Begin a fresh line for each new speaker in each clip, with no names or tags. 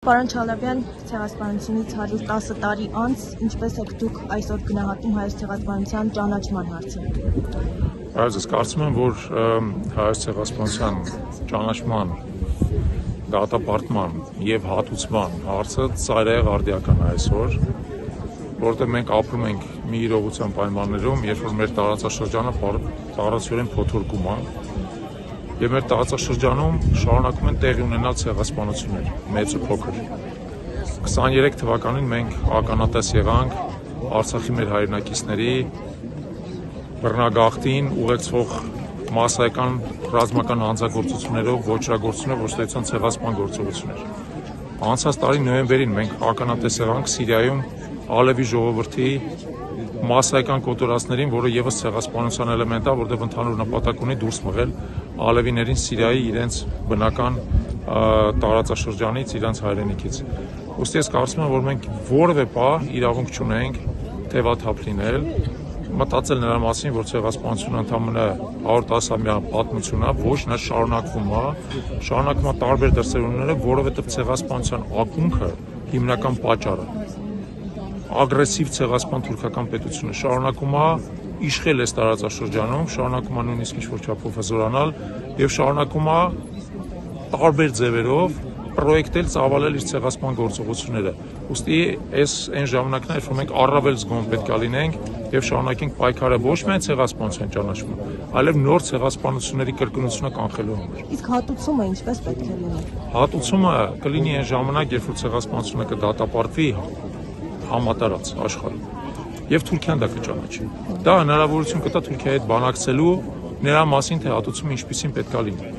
Պարոն Չալաբյան, ցեղասպանությունից 110 տարի անց ինչպես եք դուք այսօր գնահատում հայոց ցեղասպանության ճանաչման հարցը։
Ես կարծում եմ, որ հայոց ցեղասպանության ճանաչման, դատապարտման եւ հատուցման հարցը ծայրահեղ արդիական է այսօր, որտեղ մենք ապրում ենք մի իրողության պայմաններում, երբ որ մեր տարածաշրջանը տարածորեն փոթորկում է, եւ մեր տարածաշրջանում շարունակում են տեղի ունենալ ցեղասպանություններ, մեծ ու փոքր։ 23 թվականին մենք ականատես եղանք Արցախի մեր հայրենակիցների բռնագաղթին ուղեկցող մասսայական ռազմական հանցագործություններով ոչրագործություններ, ոստիկանության ցեղասպան գործողություններ։ Անցած տարի նոյեմբերին մենք ականատես եղանք Սիրիայում Ալևի ժողովրդի մասսայական կոտորածներին, որը եւս ցեղասպանության էլեմենտ է, որտեղ ընդհանուր նպատակ ունի դուրս մղել ալևիներին Սիրիայի իրենց բնական տարածաշրջանից, իրենց հայրենիքից։ Ուստի ես կարծում եմ, որ մենք որևէ բան իրավունք չունենք թևաթափ լինել, մտածել նրա մասին, որ ցեղասպանությունը ընդամենը 110-ամյա պատմություն է, ոչ նա շարունակվում է տարբեր դրսևորումները, որովհետև ցեղասպանության ակունքը հիմնական պատճառը ագրեսիվ ցեղասպան թուրքական պետությունը շարունակում է իշխել այս տարածաշրջանում, շարունակում է նույնիսկ ինչ-որ չափով հզորանալ եւ շարունակում է տարբեր ձևերով պրոյեկտել, ծավալել իր ցեղասպան գործողությունները։ Ուստի այս այն ժամանակն է, երբ մենք առավել զգոն պետք է լինենք եւ շարունակենք պայքարը ոչ միայն ցեղասպանության ճանաչման, այլև նոր ցեղասպանությունների կրկնությունը կանխելու համար։
Իսկ հատուցումը ինչպես պետք է լինի։
Հատուցումը կլինի այն ժամանակ, երբ որ ցեղասպանությունը կդատապարտվի համատարած աշխարհում եւ Թուրքիան դա կճանաչի։ Դա հնարավորություն կտա Թուրքիայի հետ բանակցելու նրա մասին, թե հատուցումը ինչպիսին պետք է լինի։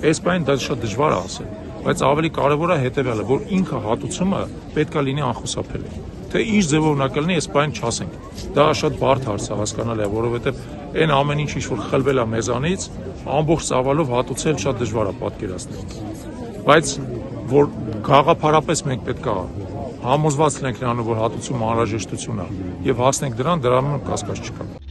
Այս բանը դա շատ դժվար է ասել, բայց ավելի կարևոր է հետեւյալը, որ ինքը հատուցումը պետք է լինի անխուսափելի։ Թե ինչ ձևով նա կլինի, այս բանը չասենք։ Դա շատ բարդ հարց է, հասկանալի է, որովհետեւ այն ամեն ինչ որ խլվել է մեզանից, ամբողջ ծավալով հատուցել շատ դժվար է պատկերացնել։ Բայց որ գաղափարապես մենք պետք է համոզված լինենք նրանով, որ հատուցումը անհրաժեշտություն է եւ հասնենք դրան կասկած չկա։